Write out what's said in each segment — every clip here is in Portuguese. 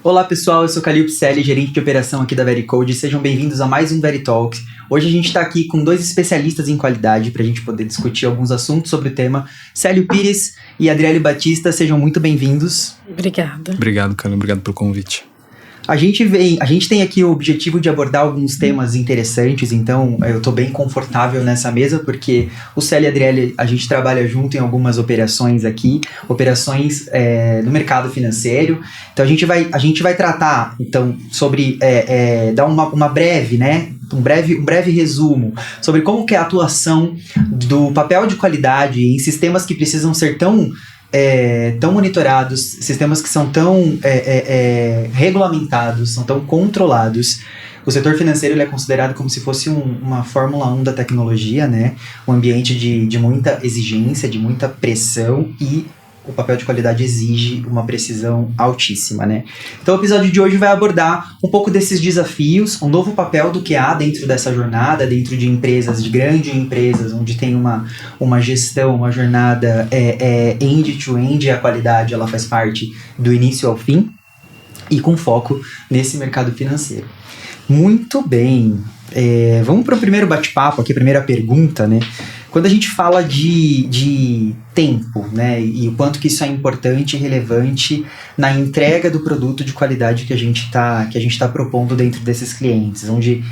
Olá pessoal, eu sou Calil Picelli, gerente de operação aqui da Vericode. Sejam bem-vindos a mais um Veritalks. Hoje a gente está aqui com dois especialistas em qualidade para a gente poder discutir alguns assuntos sobre o tema. Célio Pires e Adriele Batista, sejam muito bem-vindos. Obrigada. Obrigado, Calil, obrigado pelo convite. A gente tem aqui o objetivo de abordar alguns temas interessantes, então eu estou bem confortável nessa mesa, porque o Célio e a Adriele, a gente trabalha junto em algumas operações aqui, operações no mercado financeiro. Então a gente vai tratar então, sobre, dar uma breve, né? Um breve resumo sobre como que é a atuação do papel de qualidade em sistemas que precisam ser tão monitorados, sistemas que são tão regulamentados, são tão controlados. O setor financeiro ele é considerado como se fosse uma Fórmula 1 da tecnologia, né? Um ambiente de muita exigência, de muita pressão, e o papel de qualidade exige uma precisão altíssima, né? Então o episódio de hoje vai abordar um pouco desses desafios, um novo papel do QA dentro dessa jornada, dentro de empresas, de grandes empresas, onde tem uma gestão, uma jornada end-to-end, e a qualidade ela faz parte do início ao fim, e com foco nesse mercado financeiro. Muito bem, vamos para o primeiro bate-papo aqui, a primeira pergunta, né? Quando a gente fala de tempo, né, e o quanto que isso é importante e relevante na entrega do produto de qualidade que a gente tá propondo dentro desses clientes, onde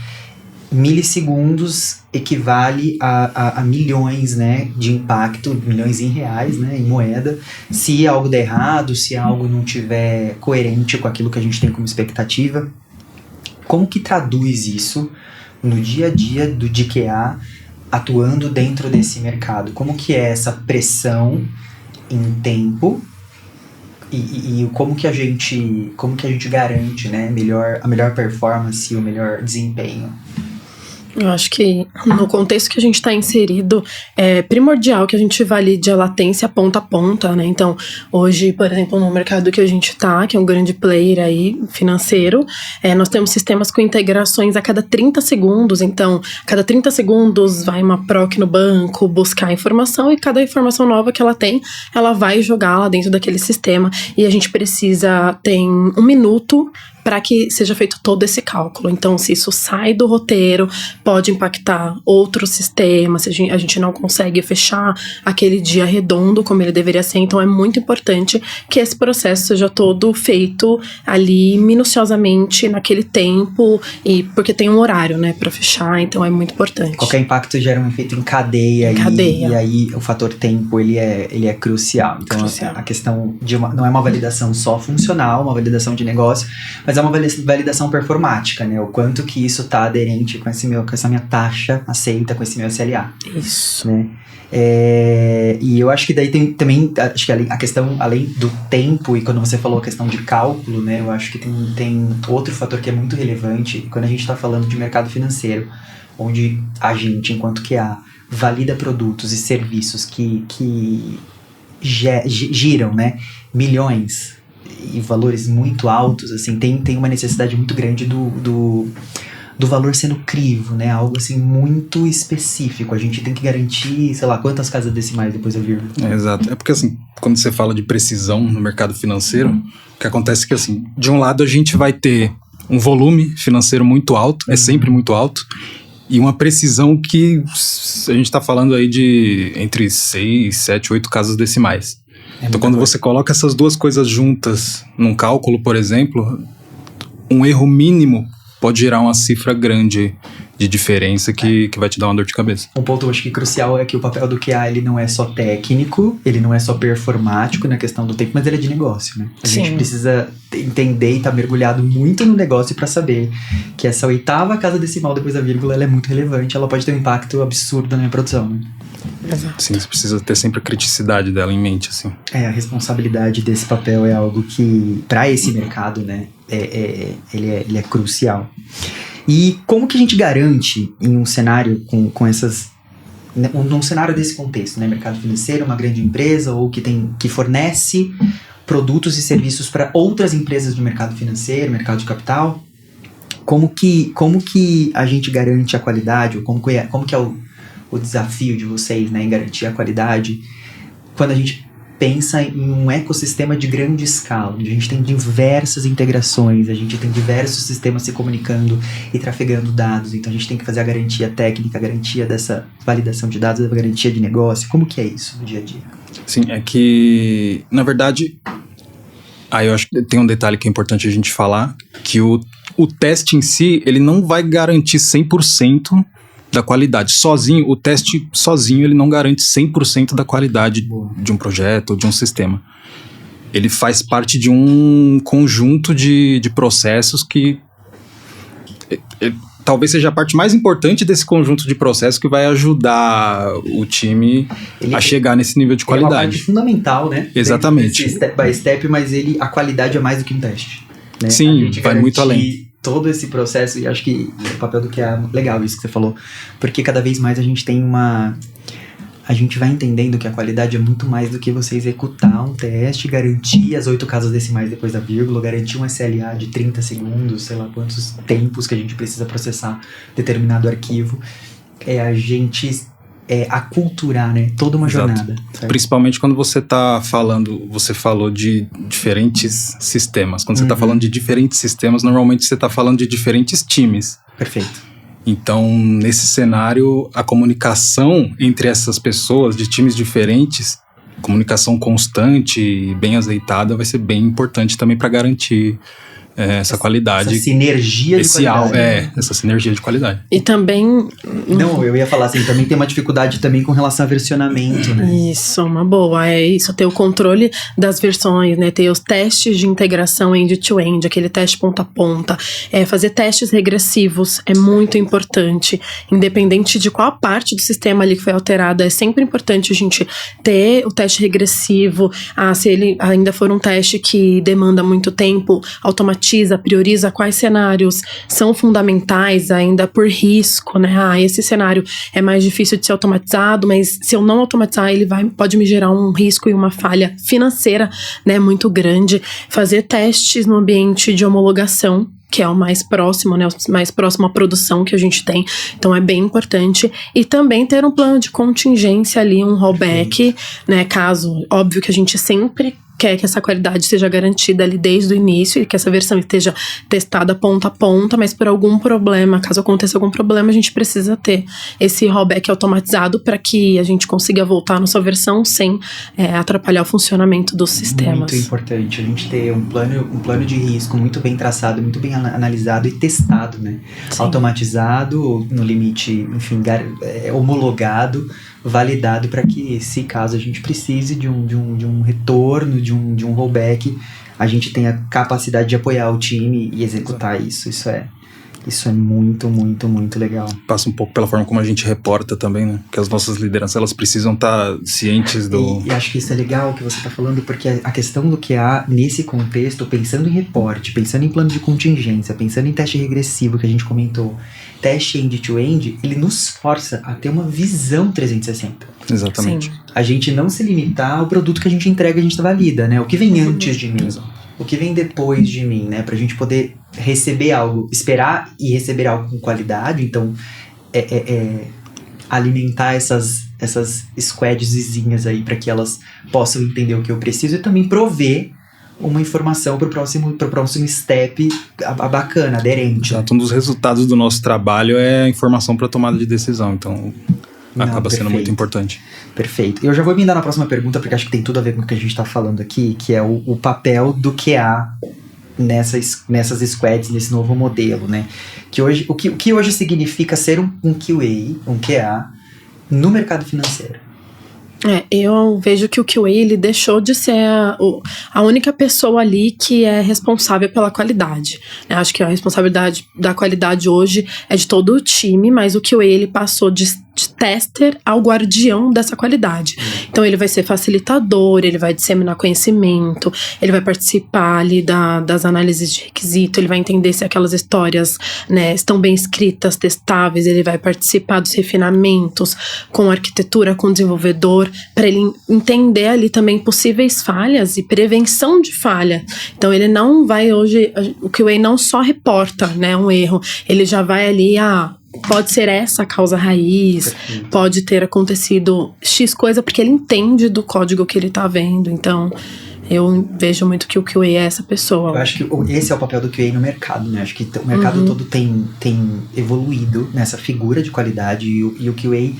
milissegundos equivale a milhões, né, de impacto, milhões em reais, né, em moeda, se algo der errado, se algo não tiver coerente com aquilo que a gente tem como expectativa. Como que traduz isso no dia a dia do QA atuando dentro desse mercado? Como que é essa pressão em tempo e como que a gente garante, né, a melhor performance e o melhor desempenho? Eu acho que no contexto que a gente está inserido, é primordial que a gente valide a latência ponta a ponta, né? Então, hoje, por exemplo, no mercado que a gente está, que é um grande player aí, financeiro, nós temos sistemas com integrações a cada 30 segundos. Então, a cada 30 segundos vai uma PROC no banco buscar informação, e cada informação nova que ela tem, ela vai jogar lá dentro daquele sistema. E a gente precisa ter 1 minuto para que seja feito todo esse cálculo. Então, se isso sai do roteiro, pode impactar outros sistemas, se a gente não consegue fechar aquele dia redondo como ele deveria ser. Então, é muito importante que esse processo seja todo feito ali minuciosamente naquele tempo, e porque tem um horário, né, para fechar. Então, é muito importante. Qualquer impacto gera um efeito em cadeia. E aí o fator tempo ele é crucial. Então, crucial. A questão não é uma validação só funcional, uma validação de negócio, mas é uma validação performática, né? O quanto que isso tá aderente com essa minha taxa aceita, com esse meu SLA. Isso. Né? E eu acho que daí tem também, acho que a questão, além do tempo, e quando você falou a questão de cálculo, né? Eu acho que tem outro fator que é muito relevante quando a gente está falando de mercado financeiro, onde a gente, enquanto QA, valida produtos e serviços que giram, né, milhões e valores muito altos, assim, tem uma necessidade muito grande do valor sendo crivo, né, algo assim muito específico. A gente tem que garantir, sei lá, quantas casas decimais depois da vírgula. Exato, é porque assim, quando você fala de precisão no mercado financeiro, o que acontece é que assim, de um lado a gente vai ter um volume financeiro muito alto, é sempre muito alto, e uma precisão que a gente está falando aí de entre 6, 7, 8 casas decimais. Então, quando você coloca essas duas coisas juntas num cálculo, por exemplo, um erro mínimo pode gerar uma cifra grande de diferença que vai te dar uma dor de cabeça. Um ponto, eu acho que crucial, é que o papel do QA, ele não é só técnico, ele não é só performático na questão do tempo, mas ele é de negócio, né? A gente precisa entender e estar mergulhado muito no negócio para saber que essa 8ª casa decimal depois da vírgula, ela é muito relevante, ela pode ter um impacto absurdo na minha produção, né? Exato. Sim, você precisa ter sempre a criticidade dela em mente, assim. A responsabilidade desse papel é algo que, para esse mercado, né, ele é crucial. E como que a gente garante em um cenário com essas... num cenário desse contexto, né, mercado financeiro, uma grande empresa ou que fornece produtos e serviços para outras empresas do mercado financeiro, mercado de capital, como que a gente garante a qualidade, ou como que é o desafio de vocês, né, em garantir a qualidade, quando a gente pensa em um ecossistema de grande escala, onde a gente tem diversas integrações, a gente tem diversos sistemas se comunicando e trafegando dados, então a gente tem que fazer a garantia técnica, a garantia dessa validação de dados, a garantia de negócio. Como que é isso no dia a dia? Sim, é que, na verdade, eu acho que tem um detalhe que é importante a gente falar, que o teste em si, ele não vai garantir 100% da qualidade. O teste sozinho, ele não garante 100% da qualidade de um projeto ou de um sistema. Ele faz parte de um conjunto de processos que talvez seja a parte mais importante desse conjunto de processos que vai ajudar o time a chegar nesse nível de qualidade. É uma parte fundamental, né? Exatamente. Step by step, mas a qualidade é mais do que um teste. Né? Sim, vai muito além. Todo esse processo, e acho que o papel do QA, legal isso que você falou, porque cada vez mais a gente vai entendendo que a qualidade é muito mais do que você executar um teste, garantir as 8 casas decimais depois da vírgula, garantir um SLA de 30 segundos, sei lá quantos tempos que a gente precisa processar determinado arquivo. A gente aculturar, né? Toda uma jornada. Certo? Principalmente quando você falou de diferentes sistemas. Quando você está falando de diferentes sistemas, normalmente você está falando de diferentes times. Perfeito. Então, nesse cenário, a comunicação entre essas pessoas de times diferentes, comunicação constante e bem azeitada, vai ser bem importante também para garantir essa qualidade. Essa sinergia de qualidade. Essa sinergia de qualidade. E também... Não, eu ia falar assim, também tem uma dificuldade também com relação a versionamento, né? Isso, uma boa. É isso, ter o controle das versões, né? Ter os testes de integração end-to-end, aquele teste ponta a ponta. Fazer testes regressivos é muito importante. Independente de qual parte do sistema ali que foi alterada, é sempre importante a gente ter o teste regressivo. Se ele ainda for um teste que demanda muito tempo, automatiza, prioriza quais cenários são fundamentais ainda por risco, né? Esse cenário é mais difícil de ser automatizado, mas se eu não automatizar, ele pode me gerar um risco e uma falha financeira, né, muito grande. Fazer testes no ambiente de homologação, que é o mais próximo, né, o mais próximo à produção que a gente tem. Então, é bem importante. E também ter um plano de contingência ali, um rollback, né, caso, óbvio que a gente sempre quer que essa qualidade seja garantida ali desde o início e que essa versão esteja testada ponta a ponta, mas por algum problema, caso aconteça algum problema, a gente precisa ter esse rollback automatizado para que a gente consiga voltar na sua versão sem atrapalhar o funcionamento dos sistemas. Muito importante a gente ter um plano de risco muito bem traçado, muito bem analisado e testado, né? Sim. Automatizado, no limite, enfim, homologado, validado para que, se caso a gente precise de um retorno, de um rollback, a gente tenha capacidade de apoiar o time e executar isso. Isso é muito, muito, muito legal. Passa um pouco pela forma como a gente reporta também, né? Que as nossas lideranças, elas precisam estar cientes do... E acho que isso é legal o que você está falando, porque a questão do QA, nesse contexto, pensando em reporte, pensando em plano de contingência, pensando em teste regressivo que a gente comentou, teste end-to-end, ele nos força a ter uma visão 360. Exatamente. Sim. A gente não se limitar ao produto que a gente entrega, a gente valida, né? O que vem antes de mim. Exato. O que vem depois de mim, né? Pra gente poder receber algo, esperar e receber algo com qualidade. Então, alimentar essas squads vizinhas aí para que elas possam entender o que eu preciso e também prover uma informação pro próximo step bacana, aderente. Exato. Um dos resultados do nosso trabalho é a informação para tomada de decisão. Então, acaba sendo muito importante. Perfeito. Eu já vou emendar na próxima pergunta, porque acho que tem tudo a ver com o que a gente está falando aqui, que é o papel do QA nessas squads, nesse novo modelo, né? O que hoje significa ser um QA, um QA, no mercado financeiro? Eu vejo que o QA, ele deixou de ser a única pessoa ali que é responsável pela qualidade. Eu acho que a responsabilidade da qualidade hoje é de todo o time, mas o QA, ele passou de tester ao guardião dessa qualidade. Então, ele vai ser facilitador, ele vai disseminar conhecimento, ele vai participar ali das análises de requisito, ele vai entender se aquelas histórias, né, estão bem escritas, testáveis, ele vai participar dos refinamentos com arquitetura, com o desenvolvedor, para ele entender ali também possíveis falhas e prevenção de falha. Então, ele não vai hoje, o QA não só reporta, né, um erro, ele já vai ali pode ser essa a causa raiz, Perfeito. pode ter acontecido X coisa, porque ele entende do código que ele tá vendo. Então, eu vejo muito que o QA é essa pessoa. Eu acho que esse é o papel do QA no mercado, né? Acho que o mercado todo tem evoluído nessa figura de qualidade e o QA,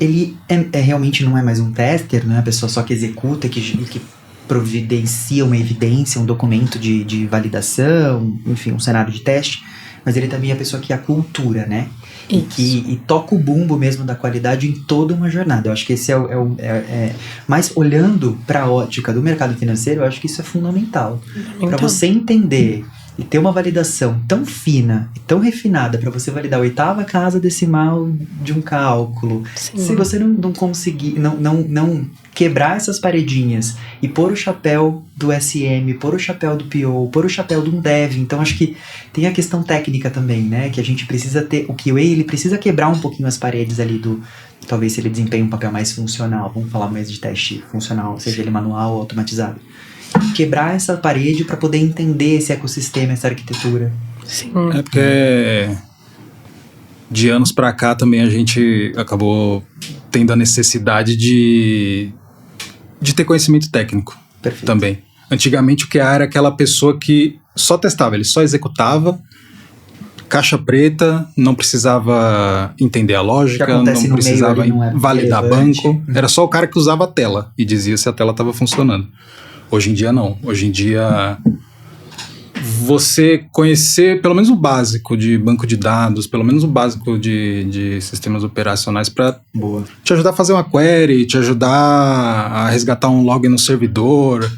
ele realmente não é mais um tester, não é a pessoa só que executa, que providencia uma evidência, um documento de validação, enfim, um cenário de teste, mas ele também é a pessoa que acultura, né? E toca o bumbo mesmo da qualidade em toda uma jornada. Eu acho que esse mas olhando para a ótica do mercado financeiro, eu acho que isso é fundamental. Para você entender e ter uma validação tão fina e tão refinada para você validar a 8ª casa decimal de um cálculo. Sim. Se você não conseguir, não quebrar essas paredinhas e pôr o chapéu do SM, pôr o chapéu do PO, pôr o chapéu de um dev. Então acho que tem a questão técnica também, né? Que a gente precisa ter, o QA ele precisa quebrar um pouquinho as paredes ali talvez se ele desempenhe um papel mais funcional, vamos falar mais de teste funcional, seja ele manual ou automatizado. Quebrar essa parede para poder entender esse ecossistema, essa arquitetura. Sim. É porque de anos pra cá também a gente acabou tendo a necessidade de ter conhecimento técnico. Perfeito. Também. Antigamente o QA era aquela pessoa que só testava, ele só executava, caixa preta, não precisava entender a lógica, não precisava validar banco, era só o cara que usava a tela e dizia se a tela estava funcionando. Hoje em dia não, hoje em dia você conhecer pelo menos o básico de banco de dados, pelo menos o básico de sistemas operacionais para te ajudar a fazer uma query, te ajudar a resgatar um log no servidor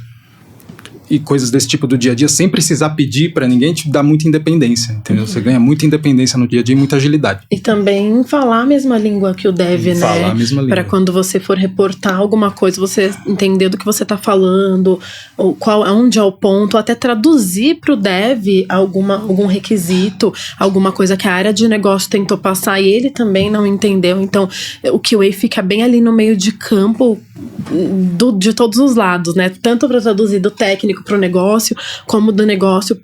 e coisas desse tipo do dia a dia, sem precisar pedir para ninguém, te dá muita independência, entendeu? Você ganha muita independência no dia a dia e muita agilidade. E também falar a mesma língua que o dev, né? Falar a mesma língua. Para quando você for reportar alguma coisa, você entender do que você tá falando, ou onde é o ponto, até traduzir pro dev algum requisito, alguma coisa que a área de negócio tentou passar e ele também não entendeu. Então, o QA fica bem ali no meio de campo de todos os lados, né? Tanto para traduzir do técnico pro negócio, como do negócio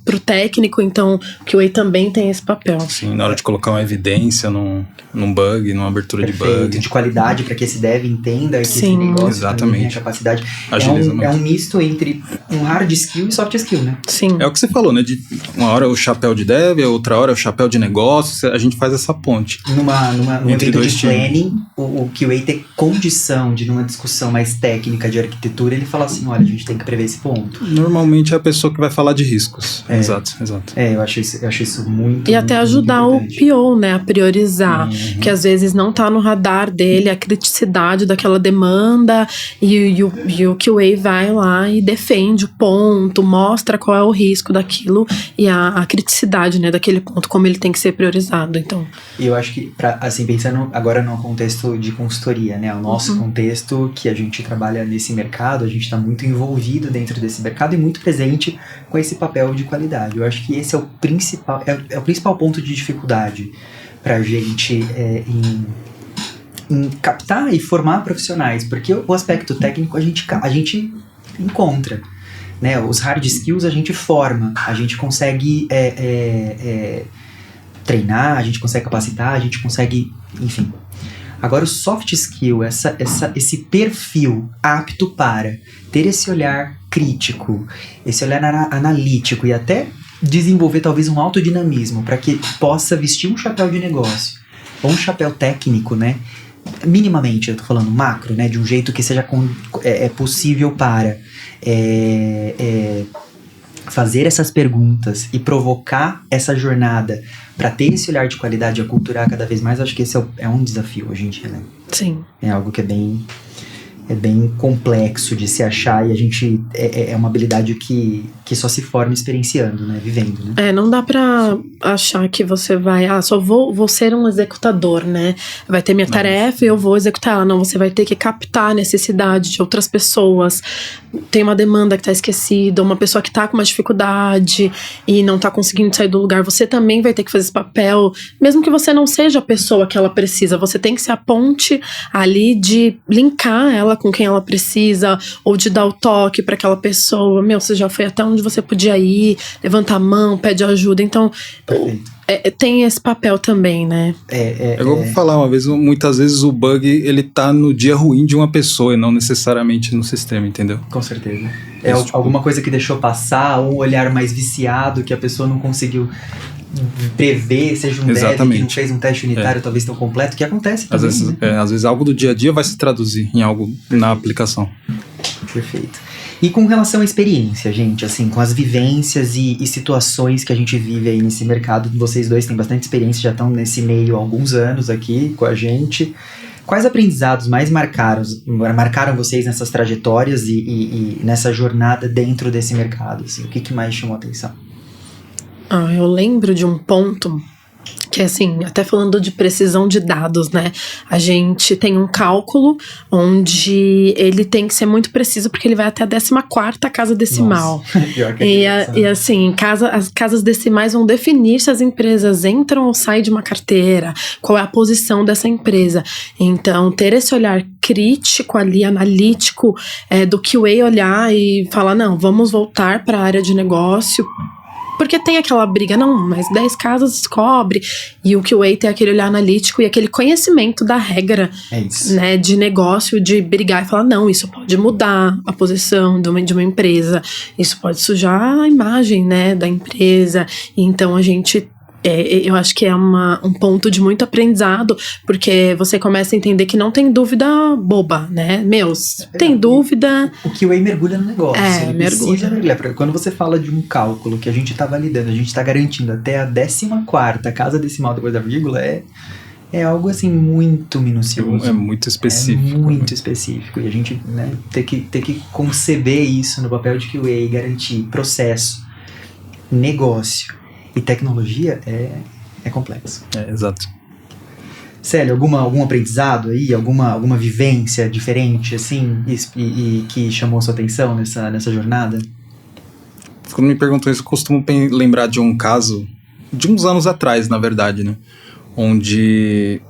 pro técnico. Então, o QA também tem esse papel. Sim, na hora de colocar uma evidência num bug, numa abertura de bug. De qualidade, para que esse dev entenda que esse Sim, negócio exatamente. tem a capacidade. Agiliza muito. É um misto entre um hard skill e soft skill, né? Sim. É o que você falou, né? De uma hora é o chapéu de dev, outra hora é o chapéu de negócio, a gente faz essa ponte. Num Entre evento dois de planning, o QA ter condição de, numa discussão mais técnica de arquitetura, ele fala assim, olha, a gente tem que prever esse ponto. Normalmente é a pessoa que vai falar de riscos. Exato. Eu acho isso muito. E até muito, ajudar muito o PO, né, a priorizar, que às vezes não tá no radar dele a criticidade daquela demanda e o QA vai lá e defende o ponto, mostra qual é o risco daquilo e a criticidade, né, daquele ponto, como ele tem que ser priorizado. Então, E eu acho que, assim, pensando agora no contexto de consultoria, né, o nosso contexto que a gente trabalha nesse mercado, a gente está muito envolvido dentro desse mercado e muito presente com esse papel de qualidade. Eu acho que esse é o principal ponto de dificuldade para a gente em captar e formar profissionais, porque o aspecto técnico a gente encontra, né? Os hard skills a gente forma, a gente consegue treinar, a gente consegue capacitar, a gente consegue, enfim. Agora o soft skill, esse perfil apto para ter esse olhar crítico, esse olhar analítico e até desenvolver talvez um autodinamismo para que possa vestir um chapéu de negócio ou um chapéu técnico, né? Minimamente, eu tô falando macro, né? De um jeito que seja possível para fazer essas perguntas e provocar essa jornada para ter esse olhar de qualidade e aculturar cada vez mais. Acho que esse é um desafio hoje em dia, né? sim. É algo que é bem complexo de se achar e a gente é uma habilidade que só se forma experienciando, né? Vivendo, né? Não dá pra achar que você vai, só vou ser um executador, né? Vai ter minha tarefa e eu vou executar ela. Não, você vai ter que captar a necessidade de outras pessoas. Tem uma demanda que tá esquecida, uma pessoa que tá com uma dificuldade e não tá conseguindo sair do lugar. Você também vai ter que fazer esse papel, mesmo que você não seja a pessoa que ela precisa. Você tem que ser a ponte ali de linkar ela com quem ela precisa, ou de dar o toque para aquela pessoa. Você já foi até onde você podia ir, levanta a mão, pede ajuda. Então, tem esse papel também, né? Eu vou falar uma vez, muitas vezes o bug, ele tá no dia ruim de uma pessoa e não necessariamente no sistema, entendeu? Com certeza. Alguma coisa que deixou passar, um olhar mais viciado que a pessoa não conseguiu prever, seja um dev que não fez um teste unitário talvez tão completo, que acontece também. Às vezes algo do dia a dia vai se traduzir em algo na aplicação. Perfeito. E com relação à experiência, gente, assim, com as vivências e situações que a gente vive aí nesse mercado, vocês dois têm bastante experiência, já estão nesse meio há alguns anos aqui com a gente. Quais aprendizados mais marcaram vocês nessas trajetórias e nessa jornada dentro desse mercado? Assim, o que mais chamou a atenção? Eu lembro de um ponto que, assim, até falando de precisão de dados, né? A gente tem um cálculo onde ele tem que ser muito preciso porque ele vai até a 14ª casa decimal. E assim, as casas decimais vão definir se as empresas entram ou saem de uma carteira, qual é a posição dessa empresa. Então, ter esse olhar crítico ali, analítico, do QA olhar e falar, não, vamos voltar para a área de negócio. Porque tem aquela briga, não, mas 10 casas descobre. E o QA tem aquele olhar analítico e aquele conhecimento da regra, né, de negócio, de brigar e falar, não, isso pode mudar a posição de uma empresa. Isso pode sujar a imagem, né, da empresa. E então a gente... eu acho que é um ponto de muito aprendizado, porque você começa a entender que não tem dúvida boba, né? Tem dúvida... O QA mergulha no negócio. Mergulha. Mergulhar. Quando você fala de um cálculo que a gente está validando, a gente está garantindo até a 14ª casa decimal depois da vírgula, é algo assim muito minucioso. É muito específico. É muito específico. E a gente, né, ter que conceber isso no papel de QA e garantir processo, negócio e tecnologia é complexo. Exato. Célio, algum aprendizado aí? Alguma vivência diferente, assim, e que chamou sua atenção nessa jornada? Quando me perguntam isso, eu costumo lembrar de um caso de uns anos atrás, na verdade, né? Onde...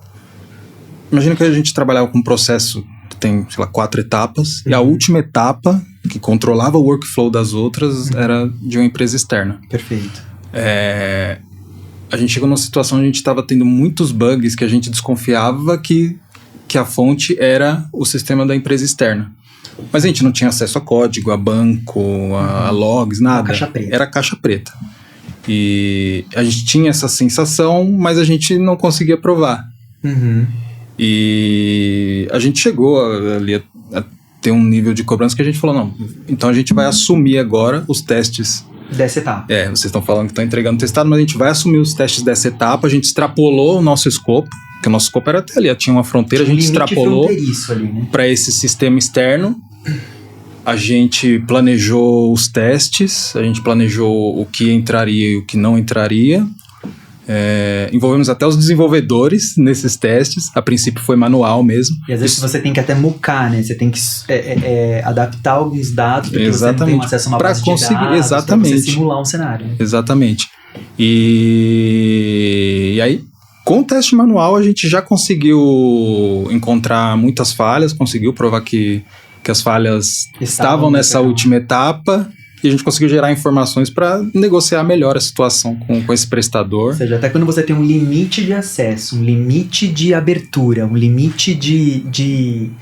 Imagina que a gente trabalhava com um processo que tem, 4 etapas, e a última etapa, que controlava o workflow das outras, era de uma empresa externa. Perfeito. A gente chegou numa situação onde a gente estava tendo muitos bugs que a gente desconfiava que a fonte era o sistema da empresa externa. Mas a gente não tinha acesso a código, a banco, a logs, nada. Caixa preta. Era caixa preta. E a gente tinha essa sensação, mas a gente não conseguia provar. E a gente chegou ali a ter um nível de cobrança que a gente falou, não, então a gente vai assumir agora os testes dessa etapa. Vocês estão falando que estão entregando testado, mas a gente vai assumir os testes dessa etapa. A gente extrapolou o nosso escopo, porque o nosso escopo era até ali, tinha uma fronteira, a gente extrapolou para esse sistema externo. A gente planejou os testes, a gente planejou o que entraria e o que não entraria. Envolvemos até os desenvolvedores nesses testes. A princípio foi manual mesmo. E às vezes você tem que até mucar, né? Você tem que adaptar alguns dados porque você não tem acesso a uma base de dados para você simular um cenário. Né? Exatamente. E aí, com o teste manual, a gente já conseguiu encontrar muitas falhas, conseguiu provar que as falhas estavam nessa última etapa. E a gente conseguiu gerar informações para negociar melhor a situação com esse prestador. Ou seja, até quando você tem um limite de acesso, um limite de abertura, um limite de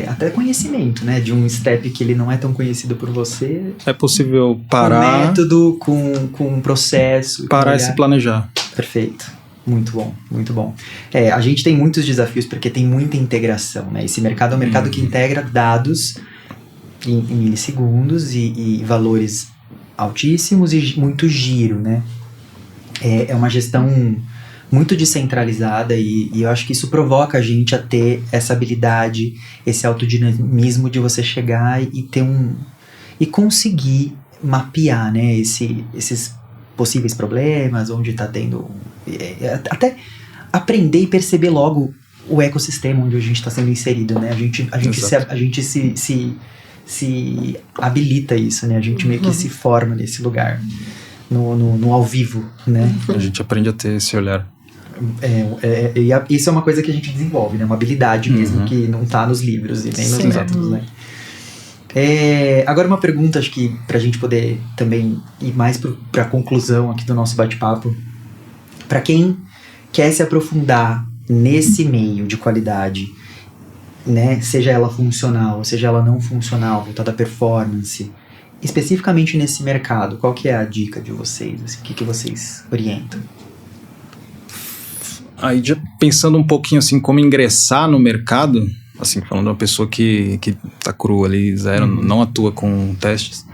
até conhecimento, né? De um step que ele não é tão conhecido por você. É possível parar. Com método, com um processo. Parar e se planejar. Perfeito. Muito bom, muito bom. A gente tem muitos desafios porque tem muita integração, né? Esse mercado é um mercado que integra dados em milissegundos e valores altíssimos e muito giro, né? É uma gestão muito descentralizada e eu acho que isso provoca a gente a ter essa habilidade, esse autodinamismo de você chegar e ter e conseguir mapear, né, esses possíveis problemas, onde está tendo... até aprender e perceber logo o ecossistema onde a gente está sendo inserido, né? A gente se habilita isso, né? A gente meio que se forma nesse lugar, no ao vivo, né? A gente aprende a ter esse olhar. Isso é uma coisa que a gente desenvolve, né? Uma habilidade mesmo que não tá nos livros e nem nos métodos, né? Agora uma pergunta, acho que pra gente poder também ir mais pra conclusão aqui do nosso bate-papo. Para quem quer se aprofundar nesse meio de qualidade, né, seja ela funcional, seja ela não funcional, voltada à performance, especificamente nesse mercado, qual que é a dica de vocês? Assim, o que vocês orientam? Aí, já pensando um pouquinho assim, como ingressar no mercado, assim, falando de uma pessoa que tá crua ali, zero, não atua com testes,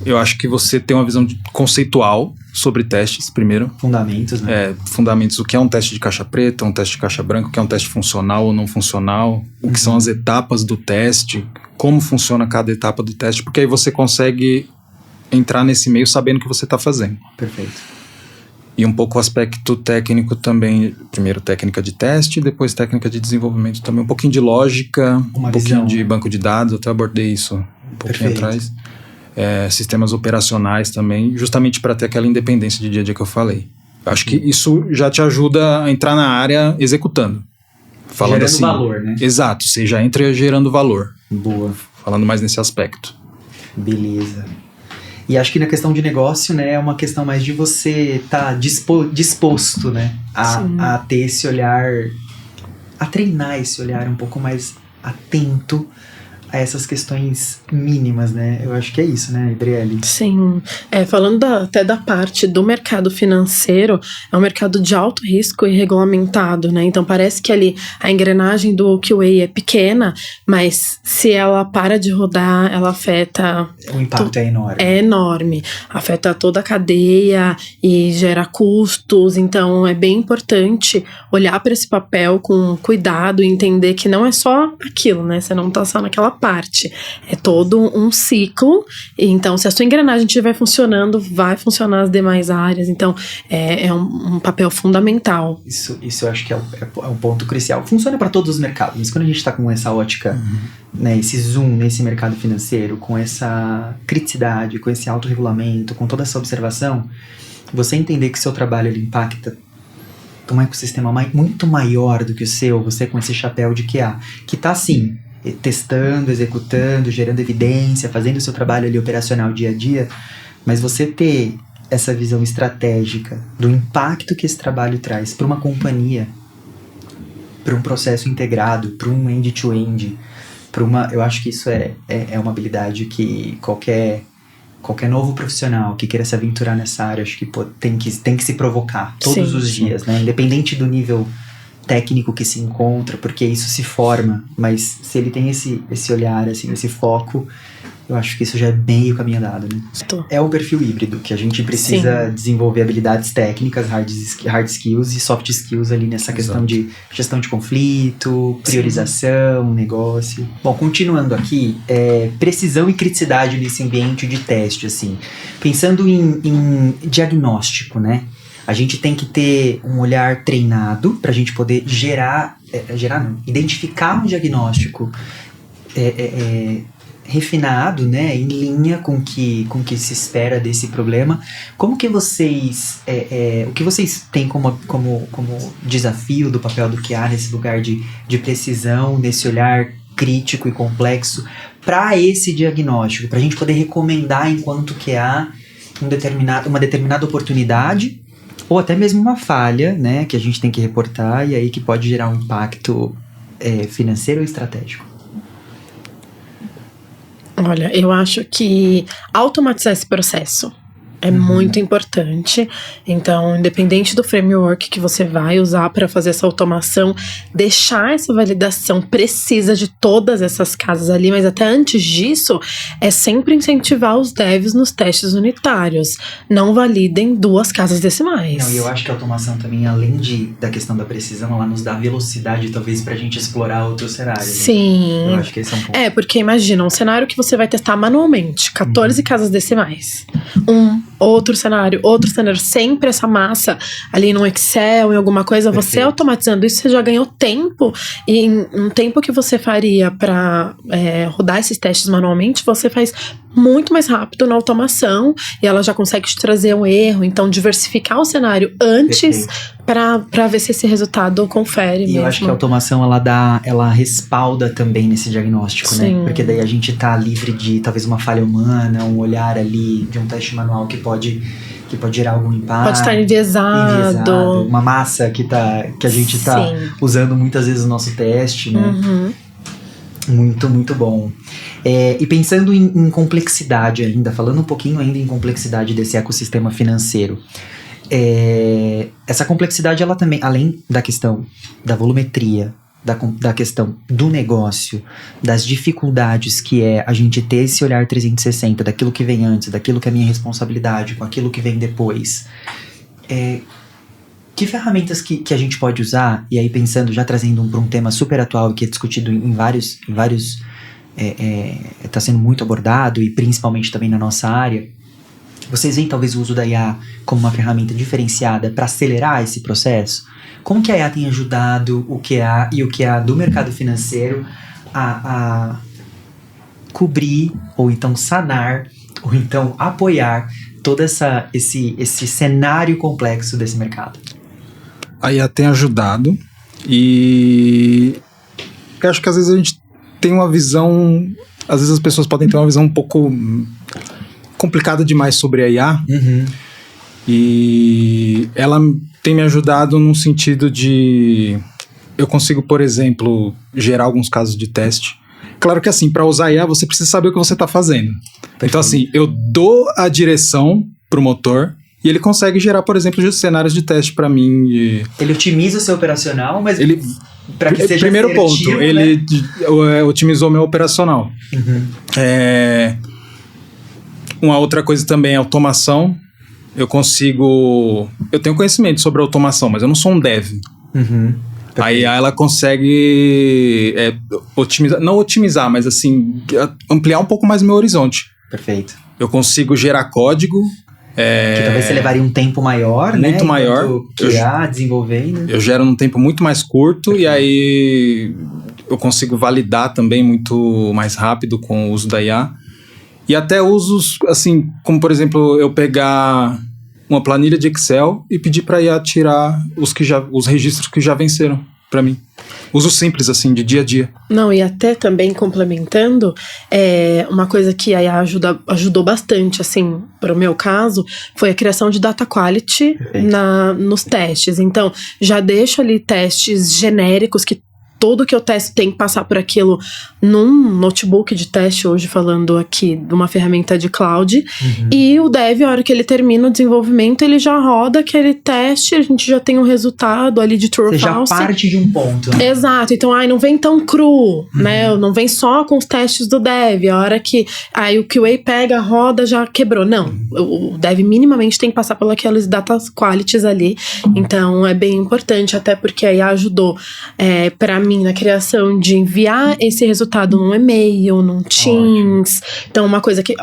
eu acho que você tem uma visão conceitual sobre testes, primeiro. Fundamentos, né? Fundamentos. O que é um teste de caixa preta, um teste de caixa branca, o que é um teste funcional ou não funcional, o que são as etapas do teste, como funciona cada etapa do teste, porque aí você consegue entrar nesse meio sabendo o que você está fazendo. Perfeito. E um pouco o aspecto técnico também, primeiro técnica de teste, depois técnica de desenvolvimento também, um pouquinho de lógica, um pouquinho de banco de dados, eu até abordei isso um pouquinho atrás. Sistemas operacionais também, justamente para ter aquela independência de dia a dia que eu falei. Eu acho que isso já te ajuda a entrar na área executando. Falando gerando assim, valor, né? Exato, você já entra gerando valor. Boa. Falando mais nesse aspecto. Beleza. E acho que na questão de negócio, né, é uma questão mais de você estar disposto, né, a ter esse olhar, a treinar esse olhar um pouco mais atento a essas questões mínimas, né? Eu acho que é isso, né, Adriele? Sim. Falando até da parte do mercado financeiro, é um mercado de alto risco e regulamentado, né? Então parece que ali a engrenagem do QA é pequena, mas se ela para de rodar, ela afeta... O impacto é enorme. É enorme. Afeta toda a cadeia e gera custos. Então é bem importante olhar para esse papel com cuidado e entender que não é só aquilo, né? Você não tá só naquela parte. É todo um ciclo. Então, se a sua engrenagem estiver funcionando, vai funcionar as demais áreas. Então, é um papel fundamental. Isso eu acho que é um ponto crucial. Funciona para todos os mercados, mas quando a gente está com essa ótica, né, esse zoom nesse mercado financeiro, com essa criticidade, com esse autorregulamento, com toda essa observação, você entender que seu trabalho ele impacta um ecossistema muito maior do que o seu, você com esse chapéu de QA, que está assim, testando, executando, gerando evidência, fazendo o seu trabalho ali operacional dia a dia, mas você ter essa visão estratégica do impacto que esse trabalho traz para uma companhia, para um processo integrado, para um end-to-end, eu acho que isso é uma habilidade que qualquer novo profissional que queira se aventurar nessa área, acho que tem que se provocar todos os dias, né? Independente do nível técnico que se encontra, porque isso se forma, mas se ele tem esse olhar, assim, esse foco, eu acho que isso já é meio caminho andado, né? É um perfil híbrido, que a gente precisa desenvolver habilidades técnicas, hard skills e soft skills ali nessa questão de gestão de conflito, priorização, negócio. Bom, continuando aqui, precisão e criticidade nesse ambiente de teste, assim. Pensando em diagnóstico, né? A gente tem que ter um olhar treinado para a gente poder identificar um diagnóstico refinado, né, em linha com o que se espera desse problema. Como que vocês, o que vocês têm como desafio do papel do QA nesse lugar de precisão, nesse olhar crítico e complexo para esse diagnóstico, para a gente poder recomendar enquanto QA uma determinada oportunidade ou até mesmo uma falha, né, que a gente tem que reportar e aí que pode gerar um impacto financeiro ou estratégico? Olha, eu acho que automatizar esse processo é muito importante. Então, independente do framework que você vai usar para fazer essa automação, deixar essa validação precisa de todas essas casas ali, mas até antes disso, é sempre incentivar os devs nos testes unitários. Não validem 2 casas decimais. Não, e eu acho que a automação também, além da questão da precisão, ela nos dá velocidade, talvez, pra gente explorar outros cenários. Sim. Né? Eu acho que esse é um ponto. Porque imagina, um cenário que você vai testar manualmente, 14 casas decimais. Outro cenário, sempre essa massa ali no Excel, em alguma coisa. Perfeito. Você automatizando isso, você já ganhou tempo, e em um tempo que você faria para rodar esses testes manualmente, você faz muito mais rápido na automação, e ela já consegue te trazer um erro. Então, diversificar o cenário antes para ver se esse resultado confere mesmo. E eu acho que a automação, ela respalda também nesse diagnóstico, né? Porque daí a gente tá livre de talvez uma falha humana, um olhar ali de um teste manual que pode que pode gerar algum impacto. Pode estar enviesado. Uma massa que a gente está usando muitas vezes no nosso teste, né? Uhum. Muito, muito bom. E pensando em complexidade ainda, falando um pouquinho ainda em complexidade desse ecossistema financeiro, essa complexidade, ela também, além da questão da volumetria, da questão do negócio, das dificuldades que é a gente ter esse olhar 360 daquilo que vem antes, daquilo que é minha responsabilidade, com aquilo que vem depois. Que ferramentas que a gente pode usar, e aí pensando, já trazendo para um tema super atual que é discutido em vários está sendo muito abordado, e principalmente também na nossa área, vocês veem talvez o uso da IA como uma ferramenta diferenciada para acelerar esse processo? Como que a IA tem ajudado o QA e o QA do mercado financeiro a cobrir, ou então sanar, ou então apoiar todo esse cenário complexo desse mercado? A IA tem ajudado, e eu acho que às vezes a gente tem uma visão, às vezes as pessoas podem ter uma visão um pouco complicada demais sobre a IA, e ela tem me ajudado num sentido de eu consigo, por exemplo, gerar alguns casos de teste. Claro que assim, para usar a IA você precisa saber o que você está fazendo. Perfeito. Então assim, eu dou a direção pro motor e ele consegue gerar, por exemplo, cenários de teste para mim. Ele otimiza o seu operacional, mas ele, para que seja primeiro ponto, né? Ele otimizou meu operacional. Uma outra coisa também é automação. Eu tenho conhecimento sobre automação, mas eu não sou um dev. Aí ela consegue não otimizar, mas assim, ampliar um pouco mais meu horizonte. Perfeito. Eu consigo gerar código. Que talvez você levaria um tempo maior, né? Muito maior. Desenvolvendo. Eu gero num tempo muito mais curto. Perfeito. E aí eu consigo validar também muito mais rápido com o uso da IA. E até usos, assim, como por exemplo, eu pegar uma planilha de Excel e pedir para a IA tirar os registros que já venceram para mim. Uso simples, assim, de dia a dia. Não, e até também complementando, uma coisa que a IA ajudou bastante, assim, para o meu caso, foi a criação de data quality nos testes. Então, já deixo ali testes genéricos que tudo que eu testo tem que passar por aquilo num notebook de teste, hoje falando aqui de uma ferramenta de cloud. E o dev, a hora que ele termina o desenvolvimento, ele já roda aquele teste, a gente já tem um resultado ali de true or false. Já parte de um ponto. Né? Exato. Então, não vem tão cru, né? Não vem só com os testes do dev. A hora que aí o QA pega, roda, já quebrou. Não. O dev minimamente tem que passar por aquelas data qualities ali. Então, é bem importante, até porque aí ajudou pra mim na criação de enviar esse resultado num e-mail, num Teams. Então, uma coisa que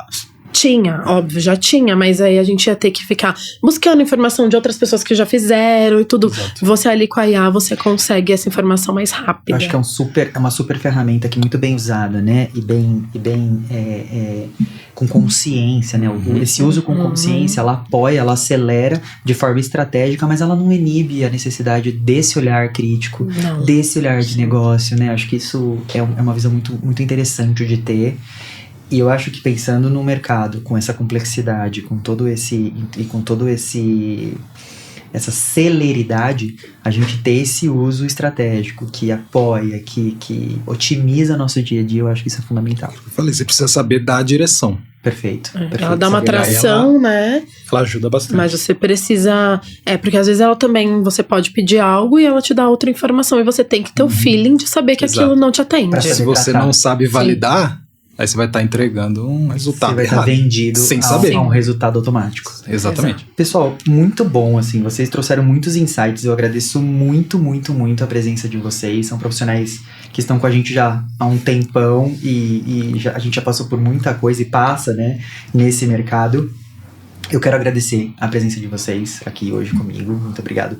já tinha, mas aí a gente ia ter que ficar buscando informação de outras pessoas que já fizeram e tudo. Exato. Você ali com a IA, você consegue essa informação mais rápida. Eu acho que é uma super ferramenta que muito bem usada, né? E bem com consciência, né? Esse uso com consciência, ela apoia, ela acelera de forma estratégica, mas ela não inibe a necessidade desse olhar crítico, desse olhar de negócio, né? Acho que isso é uma visão muito, muito interessante de ter. E eu acho que pensando no mercado, com essa complexidade, com todo essa celeridade, a gente ter esse uso estratégico que apoia, que otimiza nosso dia a dia, eu acho que isso é fundamental. Eu falei, você precisa saber dar a direção. Perfeito. Ela dá uma tração, né? Ela ajuda bastante. Mas você precisa... porque às vezes ela também... Você pode pedir algo e ela te dá outra informação. E você tem que ter o feeling de saber que aquilo não te atende. Se você não sabe validar... Aí você vai estar entregando um resultado errado. Você vai estar vendido sem saber. A um resultado automático. Exatamente. Exato. Pessoal, muito bom, assim. Vocês trouxeram muitos insights. Eu agradeço muito, muito, muito a presença de vocês. São profissionais que estão com a gente já há um tempão e a gente já passou por muita coisa e passa, né, nesse mercado. Eu quero agradecer a presença de vocês aqui hoje comigo. Muito obrigado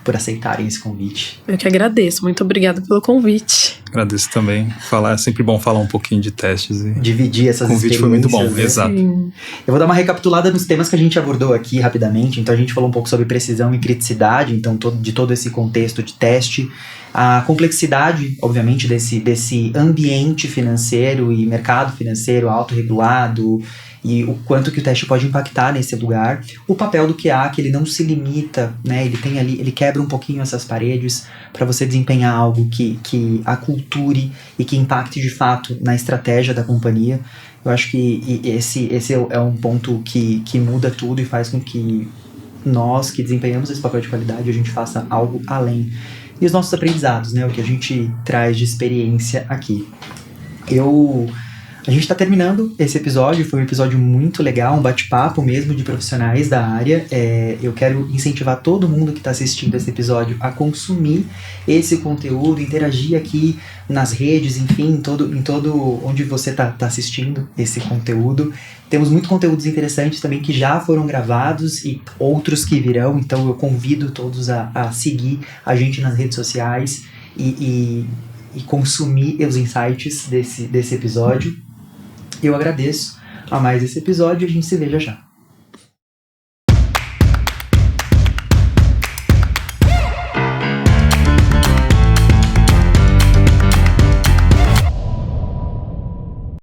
por aceitarem esse convite. Eu que agradeço. Muito obrigada pelo convite. Agradeço também. É sempre bom falar um pouquinho de testes. E dividir essas experiências. O convite foi muito bom, né? Exato. Sim. Eu vou dar uma recapitulada nos temas que a gente abordou aqui rapidamente. Então, a gente falou um pouco sobre precisão e criticidade, então de todo esse contexto de teste. A complexidade, obviamente, desse ambiente financeiro e mercado financeiro autorregulado, e o quanto que o teste pode impactar nesse lugar. O papel do QA, que ele não se limita, né? Ele tem ali, ele quebra um pouquinho essas paredes para você desempenhar algo que aculture e que impacte de fato na estratégia da companhia. Eu acho que esse é um ponto que muda tudo e faz com que nós que desempenhamos esse papel de qualidade, a gente faça algo além. E os nossos aprendizados, né? O que a gente traz de experiência aqui. A gente está terminando esse episódio, foi um episódio muito legal, um bate-papo mesmo de profissionais da área. Eu quero incentivar todo mundo que está assistindo esse episódio a consumir esse conteúdo, interagir aqui nas redes, enfim, em todo onde você está assistindo esse conteúdo. Temos muitos conteúdos interessantes também que já foram gravados e outros que virão, então eu convido todos a seguir a gente nas redes sociais e consumir os insights desse episódio. Eu agradeço a mais esse episódio e a gente se vê já já.